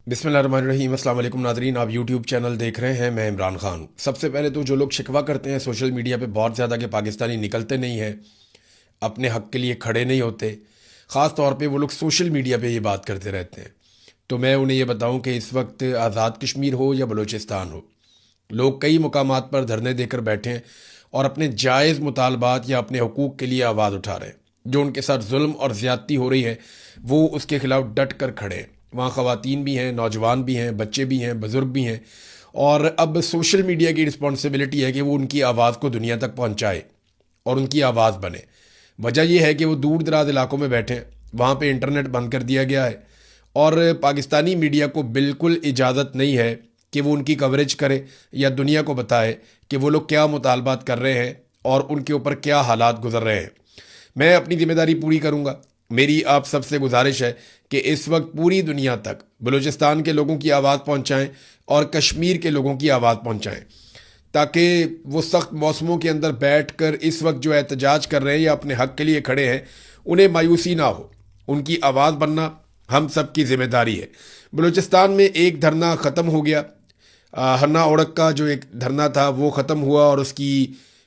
بسم اللہ الرحمن الرحیم۔ السلام علیکم ناظرین، آپ یوٹیوب چینل دیکھ رہے ہیں، میں عمران خان۔ سب سے پہلے تو جو لوگ شکوہ کرتے ہیں سوشل میڈیا پہ بہت زیادہ کہ پاکستانی نکلتے نہیں ہیں، اپنے حق کے لیے کھڑے نہیں ہوتے، خاص طور پہ وہ لوگ سوشل میڈیا پہ یہ بات کرتے رہتے ہیں، تو میں انہیں یہ بتاؤں کہ اس وقت آزاد کشمیر ہو یا بلوچستان ہو، لوگ کئی مقامات پر دھرنے دے کر بیٹھے ہیں اور اپنے جائز مطالبات یا اپنے حقوق کے لیے آواز اٹھا رہے ہیں۔ جو ان کے ساتھ ظلم اور زیادتی ہو رہی ہے وہ اس کے خلاف ڈٹ کر کھڑے ہیں۔ وہاں خواتین بھی ہیں، نوجوان بھی ہیں، بچے بھی ہیں، بزرگ بھی ہیں، اور اب سوشل میڈیا کی رسپانسبلٹی ہے کہ وہ ان کی آواز کو دنیا تک پہنچائے اور ان کی آواز بنے۔ وجہ یہ ہے کہ وہ دور دراز علاقوں میں بیٹھے ہیں، وہاں پہ انٹرنیٹ بند کر دیا گیا ہے اور پاکستانی میڈیا کو بالکل اجازت نہیں ہے کہ وہ ان کی کوریج کرے یا دنیا کو بتائے کہ وہ لوگ کیا مطالبات کر رہے ہیں اور ان کے اوپر کیا حالات گزر رہے ہیں۔ میں اپنی ذمہ داری پوری کروں گا۔ میری آپ سب سے گزارش ہے کہ اس وقت پوری دنیا تک بلوچستان کے لوگوں کی آواز پہنچائیں اور کشمیر کے لوگوں کی آواز پہنچائیں، تاکہ وہ سخت موسموں کے اندر بیٹھ کر اس وقت جو احتجاج کر رہے ہیں یا اپنے حق کے لیے کھڑے ہیں انہیں مایوسی نہ ہو۔ ان کی آواز بننا ہم سب کی ذمہ داری ہے۔ بلوچستان میں ایک دھرنا ختم ہو گیا، ہرنا اوڑک کا جو ایک دھرنا تھا وہ ختم ہوا، اور اس کی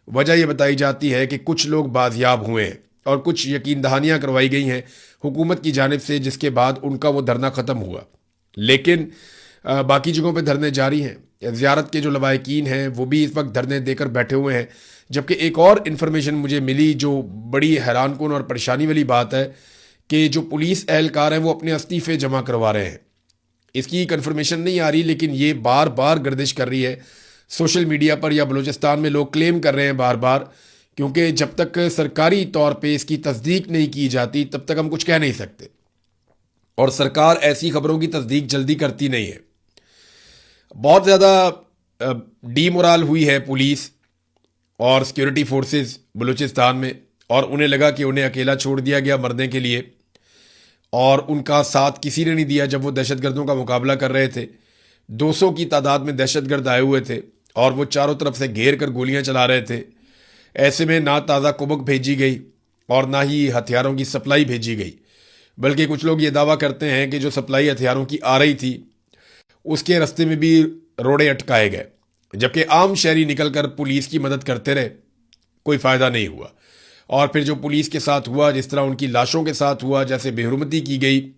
وجہ یہ بتائی جاتی ہے کہ کچھ لوگ بازیاب ہوئے ہیں اور کچھ یقین دہانیاں کروائی گئی ہیں حکومت کی جانب سے، جس کے بعد ان کا وہ دھرنا ختم ہوا۔ لیکن باقی جگہوں پہ دھرنے جاری ہیں۔ زیارت کے جو لوائقین ہیں وہ بھی اس وقت دھرنے دے کر بیٹھے ہوئے ہیں۔ جبکہ ایک اور انفارمیشن مجھے ملی جو بڑی حیران کن اور پریشانی والی بات ہے کہ جو پولیس اہلکار ہیں وہ اپنے استعفے جمع کروا رہے ہیں۔ اس کی کنفرمیشن نہیں آ رہی، لیکن یہ بار بار گردش کر رہی ہے سوشل میڈیا پر، یا بلوچستان میں لوگ کلیم کر رہے ہیں بار بار، کیونکہ جب تک سرکاری طور پہ اس کی تصدیق نہیں کی جاتی تب تک ہم کچھ کہہ نہیں سکتے، اور سرکار ایسی خبروں کی تصدیق جلدی کرتی نہیں ہے۔ بہت زیادہ ڈی مورال ہوئی ہے پولیس اور سیکیورٹی فورسز بلوچستان میں، اور انہیں لگا کہ انہیں اکیلا چھوڑ دیا گیا مرنے کے لیے، اور ان کا ساتھ کسی نے نہیں دیا جب وہ دہشت گردوں کا مقابلہ کر رہے تھے۔ 200 کی تعداد میں دہشت گرد آئے ہوئے تھے اور وہ چاروں طرف سے گھیر کر گولیاں چلا رہے تھے۔ ایسے میں نہ تازہ کبک بھیجی گئی اور نہ ہی ہتھیاروں کی سپلائی بھیجی گئی، بلکہ کچھ لوگ یہ دعویٰ کرتے ہیں کہ جو سپلائی ہتھیاروں کی آ رہی تھی اس کے رستے میں بھی روڑے اٹکائے گئے، جبکہ عام شہری نکل کر پولیس کی مدد کرتے رہے، کوئی فائدہ نہیں ہوا۔ اور پھر جو پولیس کے ساتھ ہوا، جس طرح ان کی لاشوں کے ساتھ ہوا، جیسے بے حرمتی کی گئی،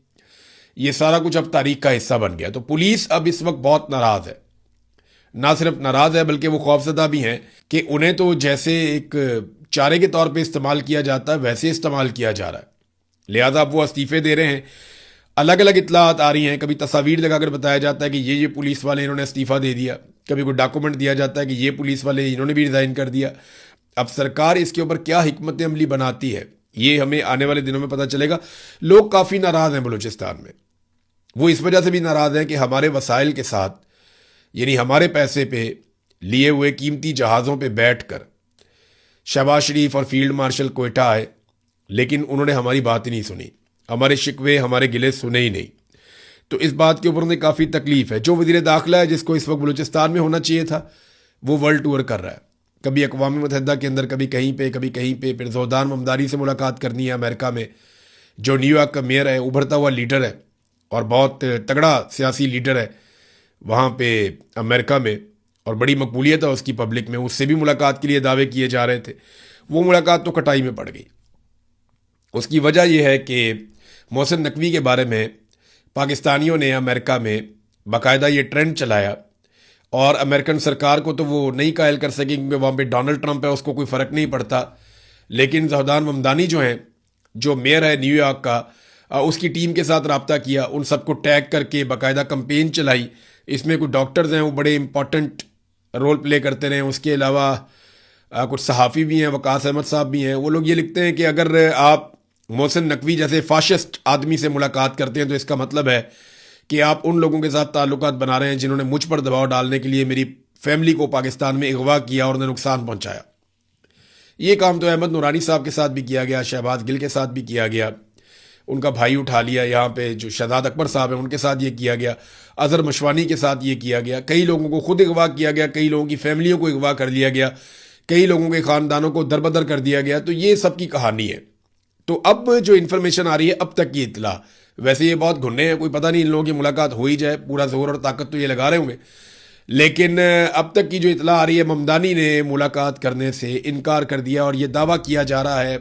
یہ سارا کچھ اب تاریخ کا حصہ بن گیا۔ تو پولیس اب اس وقت بہت ناراض ہے، نہ صرف ناراض ہے بلکہ وہ خوفزدہ بھی ہیں کہ انہیں تو جیسے ایک چارے کے طور پہ استعمال کیا جاتا ہے ویسے استعمال کیا جا رہا ہے، لہٰذا اب وہ استعفے دے رہے ہیں۔ الگ الگ اطلاعات آ رہی ہیں، کبھی تصاویر لگا کر بتایا جاتا ہے کہ یہ پولیس والے انہوں نے استعفیٰ دے دیا، کبھی کوئی ڈاکومنٹ دیا جاتا ہے کہ یہ پولیس والے انہوں نے بھی ریزائن کر دیا۔ اب سرکار اس کے اوپر کیا حکمت عملی بناتی ہے یہ ہمیں آنے والے دنوں میں پتہ چلے گا۔ لوگ کافی ناراض ہیں بلوچستان میں، وہ اس وجہ سے بھی ناراض ہیں کہ ہمارے وسائل کے ساتھ، یعنی ہمارے پیسے پہ لیے ہوئے قیمتی جہازوں پہ بیٹھ کر شہباز شریف اور فیلڈ مارشل کوئٹہ آئے، لیکن انہوں نے ہماری بات ہی نہیں سنی، ہمارے شکوے ہمارے گلے سنے ہی نہیں۔ تو اس بات کے اوپر انہیں کافی تکلیف ہے۔ جو وزیر داخلہ ہے جس کو اس وقت بلوچستان میں ہونا چاہیے تھا، وہ ورلڈ ٹور کر رہا ہے، کبھی اقوام متحدہ کے اندر، کبھی کہیں پہ کبھی کہیں پہ، پھر زودان ممداری سے ملاقات کرنی ہے امریکہ میں، جو نیو یارک کا میئر ہے، ابھرتا ہوا لیڈر ہے اور بہت تگڑا سیاسی لیڈر ہے وہاں پہ امریکہ میں، اور بڑی مقبولیت ہے اس کی پبلک میں، اس سے بھی ملاقات کے لیے دعوے کیے جا رہے تھے۔ وہ ملاقات تو کٹائی میں پڑ گئی۔ اس کی وجہ یہ ہے کہ محسن نقوی کے بارے میں پاکستانیوں نے امریکہ میں باقاعدہ یہ ٹرینڈ چلایا، اور امریکن سرکار کو تو وہ نہیں قائل کر سکے کیونکہ وہاں پہ ڈونلڈ ٹرمپ ہے، اس کو کوئی فرق نہیں پڑتا، لیکن زہدان ممدانی جو ہیں، جو میئر ہے نیو یارک کا، اس کی ٹیم کے ساتھ رابطہ کیا، ان سب کو ٹیگ کر کے باقاعدہ کمپین چلائی۔ اس میں کچھ ڈاکٹرز ہیں وہ بڑے امپورٹنٹ رول پلے کرتے رہے، اس کے علاوہ کچھ صحافی بھی ہیں، وقاص احمد صاحب بھی ہیں۔ وہ لوگ یہ لکھتے ہیں کہ اگر آپ محسن نقوی جیسے فاشسٹ آدمی سے ملاقات کرتے ہیں تو اس کا مطلب ہے کہ آپ ان لوگوں کے ساتھ تعلقات بنا رہے ہیں جنہوں نے مجھ پر دباؤ ڈالنے کے لیے میری فیملی کو پاکستان میں اغوا کیا اور انہیں نقصان پہنچایا۔ یہ کام تو احمد نورانی صاحب کے ساتھ بھی کیا گیا، شہباز گل کے ساتھ بھی کیا گیا، ان کا بھائی اٹھا لیا، یہاں پہ جو شہزاد اکبر صاحب ہیں ان کے ساتھ یہ کیا گیا، اظہر مشوانی کے ساتھ یہ کیا گیا، کئی لوگوں کو خود اغوا کیا گیا، کئی لوگوں کی فیملیوں کو اغوا کر لیا گیا، کئی لوگوں کے خاندانوں کو دربدر کر دیا گیا۔ تو یہ سب کی کہانی ہے۔ تو اب جو انفارمیشن آ رہی ہے، اب تک کی اطلاع ویسے یہ بہت گھنے ہیں, کوئی پتہ نہیں ان لوگوں کی ملاقات ہو ہی جائے, پورا زور اور طاقت تو یہ لگا رہے ہوں گے. لیکن اب تک کی جو اطلاع آ رہی ہے, ممدانی نے ملاقات کرنے سے انکار کر دیا, اور یہ دعویٰ کیا جا رہا ہے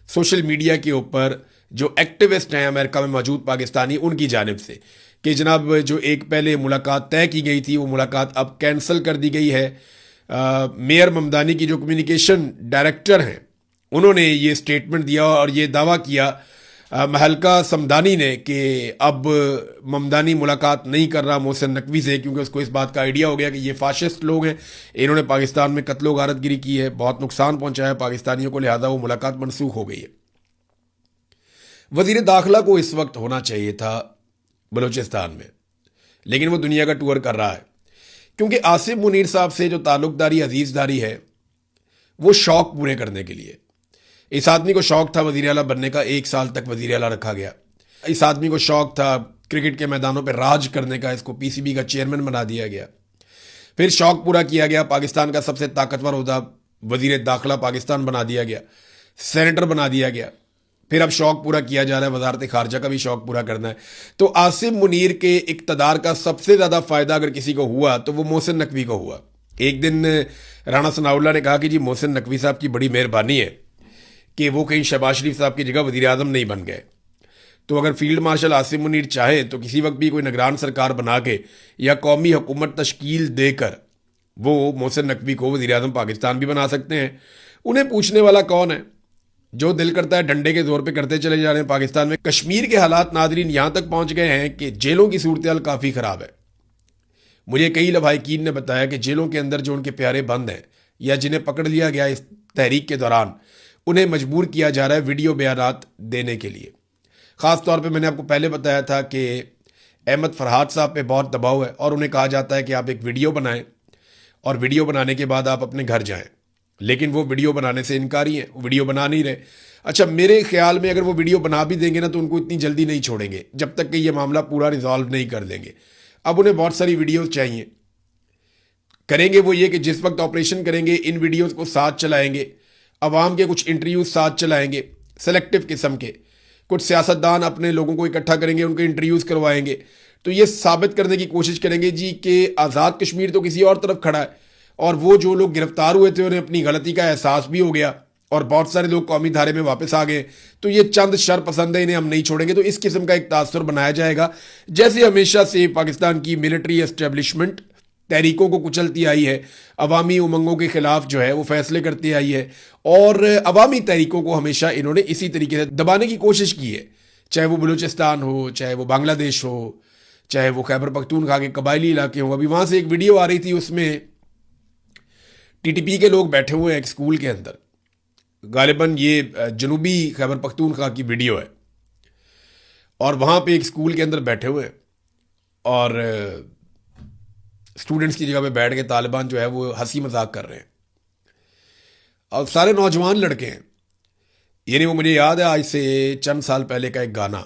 سوشل میڈیا کے اوپر جو ایکٹیوسٹ ہیں امریکہ میں موجود پاکستانی, ان کی جانب سے, کہ جناب جو ایک پہلے ملاقات طے کی گئی تھی وہ ملاقات اب کینسل کر دی گئی ہے. میئر ممدانی کی جو کمیونیکیشن ڈائریکٹر ہیں انہوں نے یہ سٹیٹمنٹ دیا اور یہ دعویٰ کیا مہلکہ سمدانی نے کہ اب ممدانی ملاقات نہیں کر رہا محسن نقوی سے, کیونکہ اس کو اس بات کا آئیڈیا ہو گیا کہ یہ فاشسٹ لوگ ہیں, انہوں نے پاکستان میں قتل و غارت گری کی ہے, بہت نقصان پہنچایا ہے پاکستانیوں کو, لہذا وہ ملاقات منسوخ ہو گئی ہے. وزیر داخلہ کو اس وقت ہونا چاہیے تھا بلوچستان میں, لیکن وہ دنیا کا ٹور کر رہا ہے, کیونکہ آصف منیر صاحب سے جو تعلق داری عزیز داری ہے وہ شوق پورے کرنے کے لیے. اس آدمی کو شوق تھا وزیر اعلیٰ بننے کا, 1 سال تک وزیر اعلیٰ رکھا گیا. اس آدمی کو شوق تھا کرکٹ کے میدانوں پہ راج کرنے کا, اس کو پی سی بی کا چیئرمین بنا دیا گیا. پھر شوق پورا کیا گیا, پاکستان کا سب سے طاقتور عہدہ وزیر داخلہ پاکستان بنا دیا گیا, سینیٹر بنا دیا گیا. پھر اب شوق پورا کیا جا رہا ہے, وزارت خارجہ کا بھی شوق پورا کرنا ہے. تو آصف منیر کے اقتدار کا سب سے زیادہ فائدہ اگر کسی کو ہوا تو وہ محسن نقوی کو ہوا. ایک دن رانا ثناء اللہ نے کہا کہ جی محسن نقوی صاحب کی بڑی مہربانی ہے کہ وہ کہیں شہباز شریف صاحب کی جگہ وزیر اعظم نہیں بن گئے. تو اگر فیلڈ مارشل آصف منیر چاہے تو کسی وقت بھی کوئی نگران سرکار بنا کے یا قومی حکومت تشکیل دے کر وہ محسن نقوی کو وزیر اعظم پاکستان بھی بنا سکتے ہیں. انہیں پوچھنے والا کون ہے؟ جو دل کرتا ہے ڈنڈے کے زور پہ کرتے چلے جا رہے ہیں. پاکستان میں کشمیر کے حالات ناظرین یہاں تک پہنچ گئے ہیں کہ جیلوں کی صورتحال کافی خراب ہے. مجھے کئی لبھائقین نے بتایا کہ جیلوں کے اندر جو ان کے پیارے بند ہیں یا جنہیں پکڑ لیا گیا اس تحریک کے دوران, انہیں مجبور کیا جا رہا ہے ویڈیو بیانات دینے کے لیے. خاص طور پہ میں نے آپ کو پہلے بتایا تھا کہ احمد فرحات صاحب پہ بہت دباؤ ہے, اور انہیں کہا جاتا ہے کہ آپ ایک ویڈیو بنائیں اور ویڈیو بنانے کے بعد آپ اپنے گھر جائیں. لیکن وہ ویڈیو بنانے سے انکاری ہیں, وہ ویڈیو بنا نہیں رہے. اچھا, میرے خیال میں اگر وہ ویڈیو بنا بھی دیں گے نا تو ان کو اتنی جلدی نہیں چھوڑیں گے جب تک کہ یہ معاملہ پورا ریزالو نہیں کر دیں گے. اب انہیں بہت ساری ویڈیوز چاہیے. کریں گے وہ یہ کہ جس وقت آپریشن کریں گے ان ویڈیوز کو ساتھ چلائیں گے, عوام کے کچھ انٹرویوز ساتھ چلائیں گے سلیکٹو قسم کے, کچھ سیاستدان اپنے لوگوں کو اکٹھا کریں گے, ان کے انٹرویوز کروائیں گے. تو یہ ثابت کرنے کی کوشش کریں گے جی کہ آزاد کشمیر تو کسی اور طرف کھڑا ہے, اور وہ جو لوگ گرفتار ہوئے تھے انہیں اپنی غلطی کا احساس بھی ہو گیا, اور بہت سارے لوگ قومی دھارے میں واپس آ گئے. تو یہ چند شر پسند ہے, انہیں ہم نہیں چھوڑیں گے. تو اس قسم کا ایک تاثر بنایا جائے گا, جیسے ہمیشہ سے پاکستان کی ملٹری اسٹیبلشمنٹ تحریکوں کو کچلتی آئی ہے, عوامی امنگوں کے خلاف جو ہے وہ فیصلے کرتی آئی ہے, اور عوامی تحریکوں کو ہمیشہ انہوں نے اسی طریقے سے دبانے کی کوشش کی ہے, چاہے وہ بلوچستان ہو, چاہے وہ بنگلہ دیش ہو, چاہے وہ خیبر پختونخوا کے قبائلی علاقے ہوں. ابھی وہاں سے ایک ویڈیو آ رہی تھی, اس میں ٹی ٹی پی کے لوگ بیٹھے ہوئے ہیں ایک اسکول کے اندر, غالباً یہ جنوبی خیبر پختونخوا کی ویڈیو ہے, اور وہاں پہ ایک اسکول کے اندر بیٹھے ہوئے ہیں اور اسٹوڈنٹس کی جگہ پہ بیٹھ کے طالبان جو ہے وہ ہنسی مذاق کر رہے ہیں, اور سارے نوجوان لڑکے ہیں. یعنی وہ مجھے یاد ہے آج سے چند سال پہلے کا ایک گانا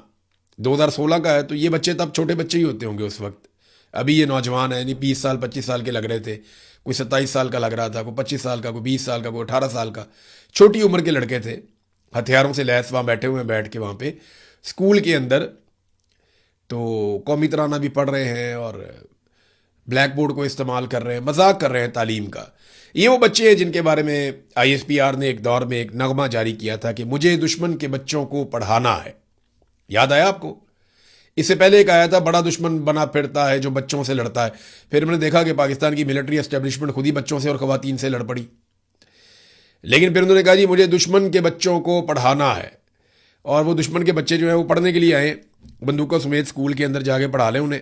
2016 کا ہے, تو یہ بچے تب چھوٹے بچے ہی ہوتے ہوں گے اس وقت. ابھی یہ نوجوان ہیں, یعنی 20 سال 25 سال کے لگ رہے تھے, کوئی 27 سال کا لگ رہا تھا, کوئی 25 سال کا, کوئی 20 سال کا, کوئی 18 سال کا. چھوٹی عمر کے لڑکے تھے, ہتھیاروں سے لیس وہاں بیٹھے ہوئے ہیں, بیٹھ کے وہاں پہ اسکول کے اندر تو قومی ترانہ بھی پڑھ رہے ہیں اور بلیک بورڈ کو استعمال کر رہے ہیں, مذاق کر رہے ہیں تعلیم کا. یہ وہ بچے ہیں جن کے بارے میں آئی ایس پی آر نے ایک دور میں ایک نغمہ جاری کیا تھا کہ مجھے دشمن کے بچوں کو پڑھانا ہے. یاد آیا آپ کو؟ اس سے پہلے ایک آیا تھا بڑا دشمن بنا پھرتا ہے جو بچوں سے لڑتا ہے. پھر میں نے دیکھا کہ پاکستان کی ملٹری اسٹیبلشمنٹ خود ہی بچوں سے اور خواتین سے لڑ پڑی. لیکن پھر انہوں نے کہا جی مجھے دشمن کے بچوں کو پڑھانا ہے, اور وہ دشمن کے بچے جو ہیں وہ پڑھنے کے لیے آئے, بندوقوں سمیت اسکول کے اندر جا کے پڑھا لیں انہیں.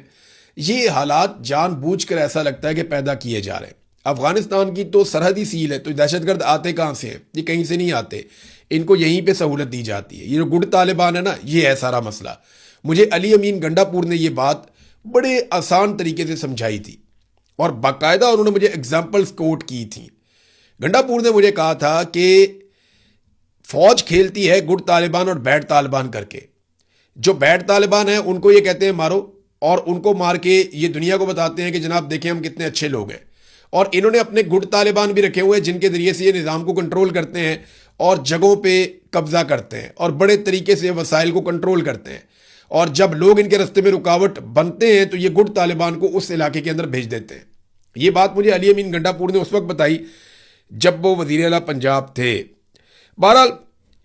یہ حالات جان بوجھ کر ایسا لگتا ہے کہ پیدا کیے جا رہے ہیں. افغانستان کی تو سرحدی سیل ہے, تو دہشت گرد آتے کہاں سے ہیں؟ یہ کہیں سے نہیں آتے, ان کو یہیں پہ سہولت دی جاتی ہے. یہ جو گڈ طالبان ہے نا, یہ ہے سارا مسئلہ. مجھے علی امین گنڈا پور نے یہ بات بڑے آسان طریقے سے سمجھائی تھی, اور باقاعدہ انہوں نے مجھے ایگزامپلز کوٹ کی تھیں. گنڈا پور نے مجھے کہا تھا کہ فوج کھیلتی ہے گڈ طالبان اور بیڈ طالبان کر کے. جو بیڈ طالبان ہیں ان کو یہ کہتے ہیں مارو, اور ان کو مار کے یہ دنیا کو بتاتے ہیں کہ جناب دیکھیں ہم کتنے اچھے لوگ ہیں. اور انہوں نے اپنے گڈ طالبان بھی رکھے ہوئے ہیں جن کے ذریعے سے یہ نظام کو کنٹرول کرتے ہیں اور جگہوں پہ قبضہ کرتے ہیں اور بڑے طریقے سے وسائل کو کنٹرول کرتے ہیں. اور جب لوگ ان کے راستے میں رکاوٹ بنتے ہیں تو یہ گٹ طالبان کو اس علاقے کے اندر بھیج دیتے ہیں. یہ بات مجھے علی امین گنڈا پور نے اس وقت بتائی جب وہ وزیر اعلیٰ پنجاب تھے. بہرحال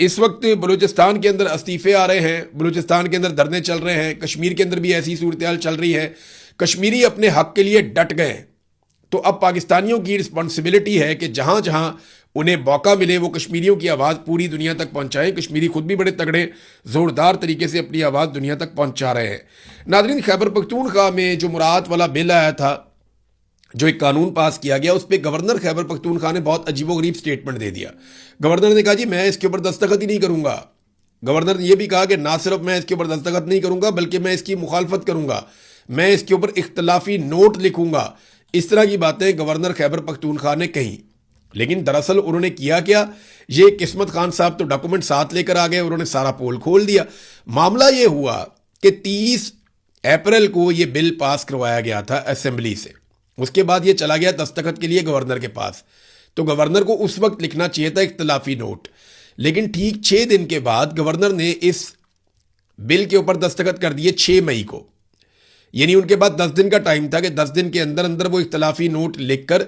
اس وقت بلوچستان کے اندر استعفے آ رہے ہیں, بلوچستان کے اندر دھرنے چل رہے ہیں, کشمیر کے اندر بھی ایسی صورتحال چل رہی ہے. کشمیری اپنے حق کے لیے ڈٹ گئے. تو اب پاکستانیوں کی رسپانسبلٹی ہے کہ جہاں جہاں انہیں موقع ملے وہ کشمیریوں کی آواز پوری دنیا تک پہنچائیں. کشمیری خود بھی بڑے تگڑے زوردار طریقے سے اپنی آواز دنیا تک پہنچا رہے ہیں. ناظرین, خیبر پختونخوا میں جو مراعات والا بل آیا تھا, جو ایک قانون پاس کیا گیا, اس پہ گورنر خیبر پختونخوا نے بہت عجیب و غریب سٹیٹمنٹ دے دیا. گورنر نے کہا جی میں اس کے اوپر دستخط ہی نہیں کروں گا. گورنر نے یہ بھی کہا کہ نہ صرف میں اس کے اوپر دستخط نہیں کروں گا بلکہ میں اس کی مخالفت کروں گا, میں اس کے اوپر اختلافی نوٹ لکھوں گا. اس طرح کی باتیں گورنر خیبر پختونخوا نے کہیں. لیکن دراصل انہوں نے کیا کیا, یہ قسمت خان صاحب تو ڈاکومنٹ ساتھ لے کر آ گئے, انہوں نے سارا پول کھول دیا. معاملہ یہ ہوا کہ 30 اپریل کو یہ بل پاس کروایا گیا تھا اسمبلی سے. اس کے بعد یہ چلا گیا دستخط کے لیے گورنر کے پاس. تو گورنر کو اس وقت لکھنا چاہیے تھا اختلافی نوٹ. لیکن ٹھیک 6 دن کے بعد گورنر نے اس بل کے اوپر دستخط کر دیے 6 مئی کو. یعنی ان کے بعد 10 دن کا ٹائم تھا کہ 10 دن کے اندر اندر وہ اختلافی نوٹ لکھ کر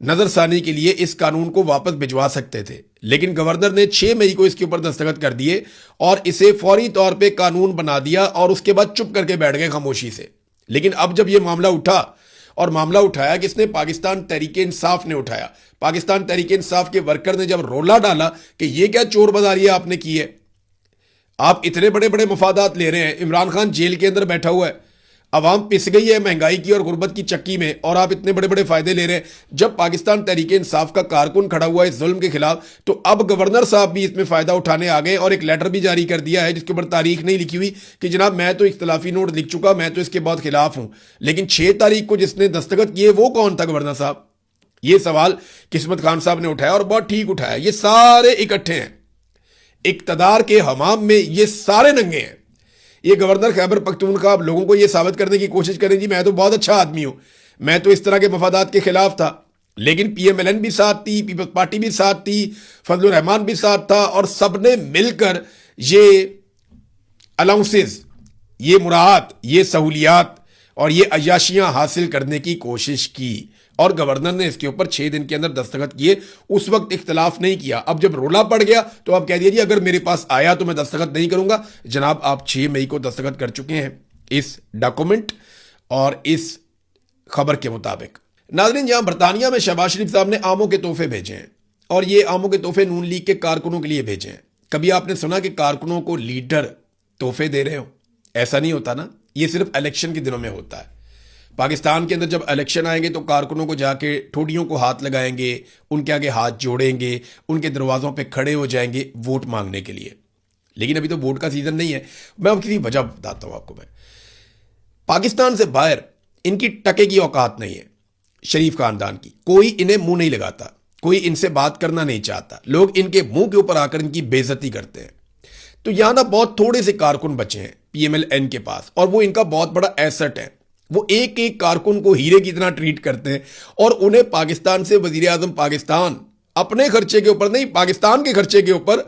نظر ثانی کے لیے اس قانون کو واپس بھجوا سکتے تھے. لیکن گورنر نے 6 مئی کو اس کے اوپر دستخط کر دیے اور اسے فوری طور پہ قانون بنا دیا اور اس کے بعد چپ کر کے بیٹھ گئے خاموشی سے. لیکن اب جب یہ معاملہ اٹھا, اور معاملہ اٹھایا کس نے, پاکستان تحریک انصاف نے اٹھایا. پاکستان تحریک انصاف کے ورکر نے جب رولا ڈالا کہ یہ کیا چور بازاری آپ نے کی ہے, آپ اتنے بڑے بڑے مفادات لے رہے ہیں, عمران خان جیل کے اندر بیٹھا ہوا ہے, عوام پس گئی ہے مہنگائی کی اور غربت کی چکی میں, اور آپ اتنے بڑے بڑے فائدے لے رہے ہیں. جب پاکستان تحریک انصاف کا کارکن کھڑا ہوا ہے اس ظلم کے خلاف, تو اب گورنر صاحب بھی اس میں فائدہ اٹھانے آ گئے اور ایک لیٹر بھی جاری کر دیا ہے جس کے اوپر تاریخ نہیں لکھی ہوئی کہ جناب میں تو اختلافی نوٹ لکھ چکا, میں تو اس کے بعد خلاف ہوں. لیکن 6 تاریخ کو جس نے دستخط کیے وہ کون تھا گورنر صاحب؟ یہ سوال قسمت خان صاحب نے اٹھایا اور بہت ٹھیک اٹھایا. یہ سارے اکٹھے ہیں, اقتدار کے حمام میں یہ سارے ننگے ہیں. یہ گورنر خیبر پختونخوا لوگوں کو یہ ثابت کرنے کی کوشش کریں جی میں تو بہت اچھا آدمی ہوں, میں تو اس طرح کے مفادات کے خلاف تھا. لیکن پی ایم ایل این بھی ساتھ تھی, پیپلز پارٹی بھی ساتھ تھی, فضل الرحمان بھی ساتھ تھا, اور سب نے مل کر یہ الاؤنسز, یہ مراعات, یہ سہولیات اور یہ عیاشیاں حاصل کرنے کی کوشش کی. اور گورنر نے اس کے اوپر 6 دن کے اندر دستخط کیے. اس وقت اختلاف نہیں کیا. اب جب رولا پڑ گیا تو آپ کہہ دیجیے اگر میرے پاس آیا تو میں دستخط نہیں کروں گا. جناب آپ 6 مئی کو دستخط کر چکے ہیں اس ڈاکومنٹ اور اس خبر کے مطابق. ناظرین, جہاں برطانیہ میں شہباز شریف صاحب نے آموں کے تحفے بھیجے ہیں, اور یہ آموں کے تحفے نون لیگ کے کارکنوں کے لیے بھیجے ہیں. کبھی آپ نے سنا کہ کارکنوں کو لیڈر تحفے دے رہے ہو؟ ایسا نہیں ہوتا نا, یہ صرف الیکشن کے دنوں میں ہوتا ہے. پاکستان کے اندر جب الیکشن آئیں گے تو کارکنوں کو جا کے ٹھوڑیوں کو ہاتھ لگائیں گے, ان کے آگے ہاتھ جوڑیں گے, ان کے دروازوں پہ کھڑے ہو جائیں گے ووٹ مانگنے کے لیے. لیکن ابھی تو ووٹ کا سیزن نہیں ہے. میں اب کسی وجہ بتاتا ہوں آپ کو. میں پاکستان سے باہر ان کی ٹکے کی اوقات نہیں ہے شریف خاندان کی. کوئی انہیں منہ نہیں لگاتا, کوئی ان سے بات کرنا نہیں چاہتا. لوگ ان کے منہ کے اوپر آ کر ان کی بے عزتی کرتے ہیں. تو یہاں نا بہت تھوڑے سے کارکن بچے ہیں پی ایم ایل این کے پاس, اور وہ ان کا بہت بڑا ایسٹ ہے. وہ ایک ایک کارکن کو ہیرے کی طرح ٹریٹ کرتے ہیں, اور انہیں پاکستان سے وزیر اعظم پاکستان اپنے خرچے کے اوپر نہیں, پاکستان کے خرچے کے اوپر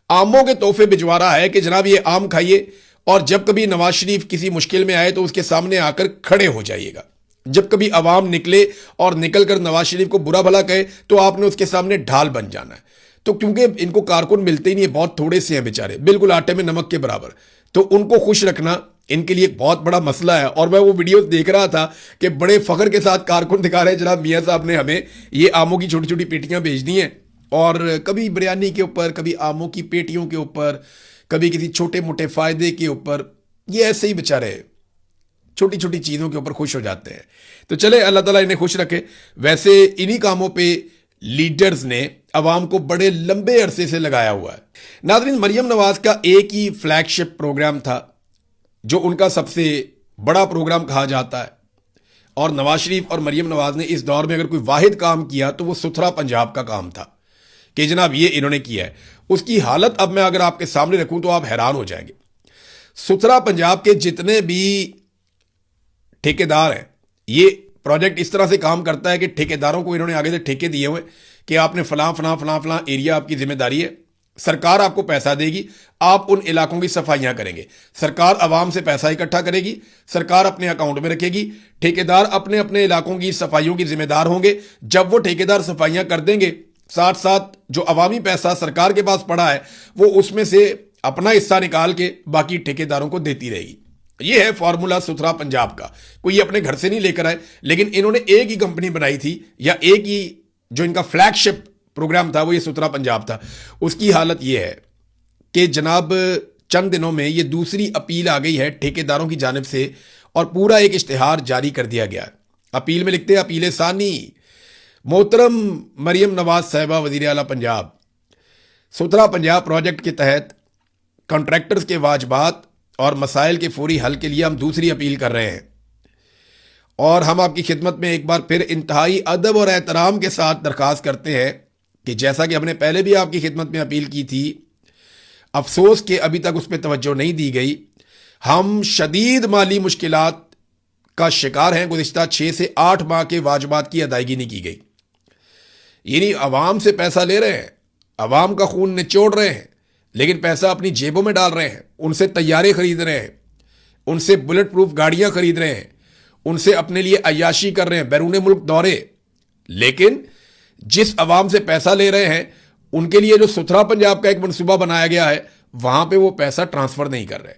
آموں کے تحفے بھجوا رہا ہے کہ جناب یہ آم کھائیے, اور جب کبھی نواز شریف کسی مشکل میں آئے تو اس کے سامنے آ کر کھڑے ہو جائیے گا. جب کبھی عوام نکلے اور نکل کر نواز شریف کو برا بھلا کہے تو آپ نے اس کے سامنے ڈھال بن جانا ہے. تو کیونکہ ان کو کارکن ملتے ہی نہیں, بہت تھوڑے سے ہیں بیچارے, بالکل آٹے میں نمک کے برابر. تو ان کو خوش رکھنا ان کے لیے ایک بہت بڑا مسئلہ ہے. اور میں وہ ویڈیوز دیکھ رہا تھا کہ بڑے فخر کے ساتھ کارکن دکھا رہے ہیں جناب میاں صاحب نے ہمیں یہ آموں کی چھوٹی چھوٹی پیٹیاں بھیج دی ہیں, اور کبھی بریانی کے اوپر, کبھی آموں کی پیٹیوں کے اوپر, کبھی کسی چھوٹے موٹے فائدے کے اوپر. یہ ایسے ہی بیچارے چھوٹی چھوٹی چیزوں کے اوپر خوش ہو جاتے ہیں. تو چلے اللہ تعالیٰ انہیں خوش رکھے. ویسے انہی کاموں پہ لیڈرز نے عوام کو بڑے لمبے عرصے سے لگایا ہوا ہے. ناظرین, مریم نواز کا ایک ہی فلیگ شپ پروگرام تھا جو ان کا سب سے بڑا پروگرام کہا جاتا ہے, اور نواز شریف اور مریم نواز نے اس دور میں اگر کوئی واحد کام کیا تو وہ ستھرا پنجاب کا کام تھا کہ جناب یہ انہوں نے کیا ہے. اس کی حالت اب میں اگر آپ کے سامنے رکھوں تو آپ حیران ہو جائیں گے. ستھرا پنجاب کے جتنے بھی ٹھیکیدار ہیں, یہ پروجیکٹ اس طرح سے کام کرتا ہے کہ ٹھیکیداروں کو انہوں نے آگے سے ٹھیکے دیے ہوئے کہ آپ نے فلاں فلاں فلاں فلاں ایریا آپ کی ذمہ داری ہے, سرکار آپ کو پیسہ دے گی, آپ ان علاقوں کی صفائیاں کریں گے. سرکار عوام سے پیسہ اکٹھا کرے گی, سرکار اپنے اکاؤنٹ میں رکھے گی, ٹھیکیدار اپنے اپنے علاقوں کی صفائیوں کی ذمہ دار ہوں گے. جب وہ ٹھیکیدار صفائیاں کر دیں گے, ساتھ ساتھ جو عوامی پیسہ سرکار کے پاس پڑا ہے وہ اس میں سے اپنا حصہ نکال کے باقی ٹھیکیداروں کو دیتی رہے گی. یہ ہے فارمولا ستھرا پنجاب کا. کوئی اپنے گھر سے نہیں لے کر آئے, لیکن انہوں نے ایک ہی کمپنی بنائی تھی, یا ایک ہی جو ان کا فلیگ شپ پروگرام تھا وہ یہ ستھرا پنجاب تھا. اس کی حالت یہ ہے کہ جناب چند دنوں میں یہ دوسری اپیل آ گئی ہے ٹھیکیداروں کی جانب سے, اور پورا ایک اشتہار جاری کر دیا گیا. اپیل میں لکھتے ہیں, اپیل ثانی, محترم مریم نواز صاحبہ وزیر اعلیٰ پنجاب, ستھرا پنجاب پروجیکٹ کے تحت کانٹریکٹرز کے واجبات اور مسائل کے فوری حل کے لیے ہم دوسری اپیل کر رہے ہیں, اور ہم آپ کی خدمت میں ایک بار پھر انتہائی ادب اور احترام کے ساتھ درخواست کرتے ہیں کہ جیسا کہ ہم نے پہلے بھی آپ کی خدمت میں اپیل کی تھی, افسوس کہ ابھی تک اس پہ توجہ نہیں دی گئی. ہم شدید مالی مشکلات کا شکار ہیں. گزشتہ 6 سے 8 ماہ کے واجبات کی ادائیگی نہیں کی گئی. یعنی عوام سے پیسہ لے رہے ہیں, عوام کا خون نچوڑ رہے ہیں, لیکن پیسہ اپنی جیبوں میں ڈال رہے ہیں, ان سے طیارے خرید رہے ہیں, ان سے بلٹ پروف گاڑیاں خرید رہے ہیں, ان سے اپنے لیے عیاشی کر رہے ہیں, بیرون ملک دورے. لیکن جس عوام سے پیسہ لے رہے ہیں ان کے لیے جو ستھرا پنجاب کا ایک منصوبہ بنایا گیا ہے وہاں پہ وہ پیسہ ٹرانسفر نہیں کر رہے.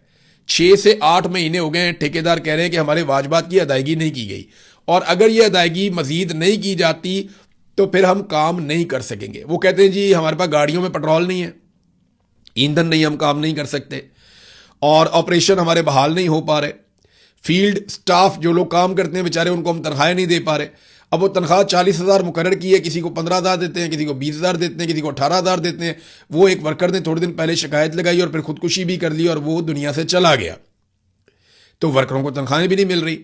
6 سے 8 مہینے ہو گئے ہیں, ٹھیکیدار کہہ رہے ہیں کہ ہمارے واجبات کی ادائیگی نہیں کی گئی, اور اگر یہ ادائیگی مزید نہیں کی جاتی تو پھر ہم کام نہیں کر سکیں گے. وہ کہتے ہیں جی ہمارے پاس گاڑیوں میں پٹرول نہیں ہے, ایندھن نہیں, ہم کام نہیں کر سکتے, اور آپریشن ہمارے بحال نہیں ہو پا رہے. فیلڈ سٹاف جو لوگ کام کرتے ہیں بیچارے, ان کو ہم تنخواہیں نہیں دے پا رہے. اب وہ تنخواہ 40,000 مقرر کی ہے, کسی کو 15,000 دیتے ہیں, کسی کو 20,000 دیتے ہیں, کسی کو 18,000 دیتے ہیں. وہ ایک ورکر نے تھوڑے دن پہلے شکایت لگائی اور پھر خودکشی بھی کر لی اور وہ دنیا سے چلا گیا. تو ورکروں کو تنخواہیں بھی نہیں مل رہی,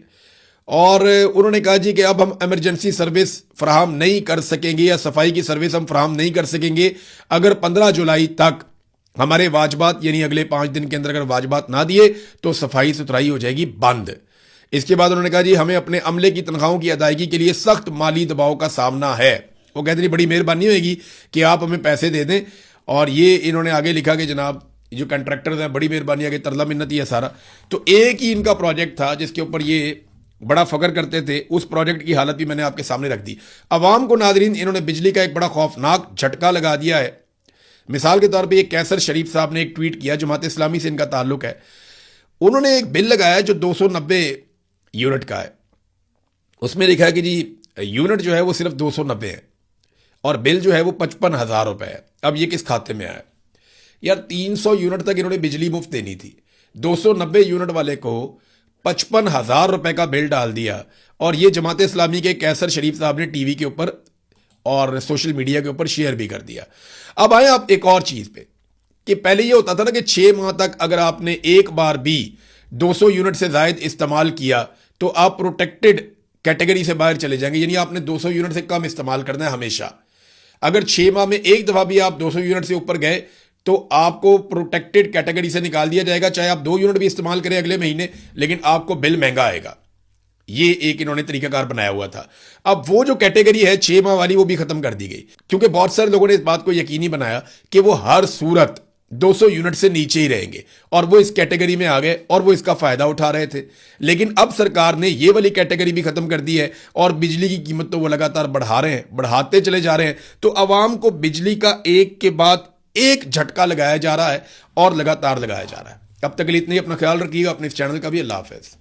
اور انہوں نے کہا جی کہ اب ہم ایمرجنسی سروس فراہم نہیں کر سکیں گے, یا صفائی کی سروس ہم فراہم نہیں کر سکیں گے اگر 15 جولائی تک ہمارے واجبات, یعنی اگلے 5 دن کے اندر اگر واجبات نہ دیے تو صفائی ستھرائی ہو جائے گی بند. اس کے بعد انہوں نے کہا جی ہمیں اپنے عملے کی تنخواہوں کی ادائیگی کے لیے سخت مالی دباؤ کا سامنا ہے. وہ کہتے ہیں بڑی مہربانی ہوئے گی کہ آپ ہمیں پیسے دے دیں. اور یہ انہوں نے آگے لکھا کہ جناب جو کنٹریکٹرز ہیں بڑی مہربانی ہے کہ ترلا منت ہی ہے سارا. تو ایک ہی ان کا پروجیکٹ تھا جس کے اوپر یہ بڑا فخر کرتے تھے, اس پروجیکٹ کی حالت بھی میں نے آپ کے سامنے رکھ دی. عوام کو ناظرین انہوں نے بجلی کا ایک بڑا خوفناک جھٹکا لگا دیا ہے. مثال کے طور پہ یہ کیسر شریف صاحب نے ایک ٹویٹ کیا, جماعت اسلامی سے ان کا تعلق ہے. انہوں نے ایک بل لگایا جو 290 یونٹ کا ہے. اس میں لکھا ہے کہ جی یونٹ جو ہے وہ صرف 290 ہے, اور بل جو ہے وہ 55,000 روپے ہے. اب یہ کس کھاتے میں آیا یار؟ 300 یونٹ تک انہوں نے بجلی مفت دینی تھی, 290 یونٹ والے کو 55,000 روپے کا بل ڈال دیا. اور یہ جماعت اسلامی کے کیسر شریف صاحب نے ٹی وی کے اوپر اور سوشل میڈیا کے اوپر شیئر بھی کر دیا. اب آئیں آپ ایک اور چیز پہ, کہ پہلے یہ ہوتا تھا نا کہ 6 ماہ تک اگر آپ نے ایک بار بھی 200 یونٹ سے زائد استعمال کیا تو آپ پروٹیکٹڈ کیٹیگری سے باہر چلے جائیں گے, یعنی آپ نے 200 یونٹ سے کم استعمال کرنا ہے ہمیشہ. اگر 6 ماہ میں ایک دفعہ بھی آپ 200 یونٹ سے اوپر گئے تو آپ کو پروٹیکٹڈ کیٹیگری سے نکال دیا جائے گا, چاہے آپ 2 یونٹ بھی استعمال کریں اگلے مہینے, لیکن آپ کو بل مہنگا آئے گا. یہ ایک انہوں نے طریقہ کار بنایا ہوا تھا. اب وہ جو کیٹیگری ہے 6 ماہ والی وہ بھی ختم کر دی گئی, کیونکہ بہت سارے لوگوں نے اس بات کو یقینی بنایا کہ وہ ہر صورت 200 یونٹ سے نیچے ہی رہیں گے, اور وہ اس کیٹیگری میں آ گئے اور وہ اس کا فائدہ اٹھا رہے تھے. لیکن اب سرکار نے یہ والی کیٹیگری بھی ختم کر دی ہے, اور بجلی کی قیمت تو وہ لگاتار بڑھا رہے ہیں, بڑھاتے چلے جا رہے ہیں. تو عوام کو بجلی کا ایک کے بعد ایک جھٹکا لگایا جا رہا ہے, اور لگاتار لگایا جا رہا ہے. اب تک اتنی اپنا خیال رکھیے گا, اپنے اس چینل کا بھی. اللہ حافظ.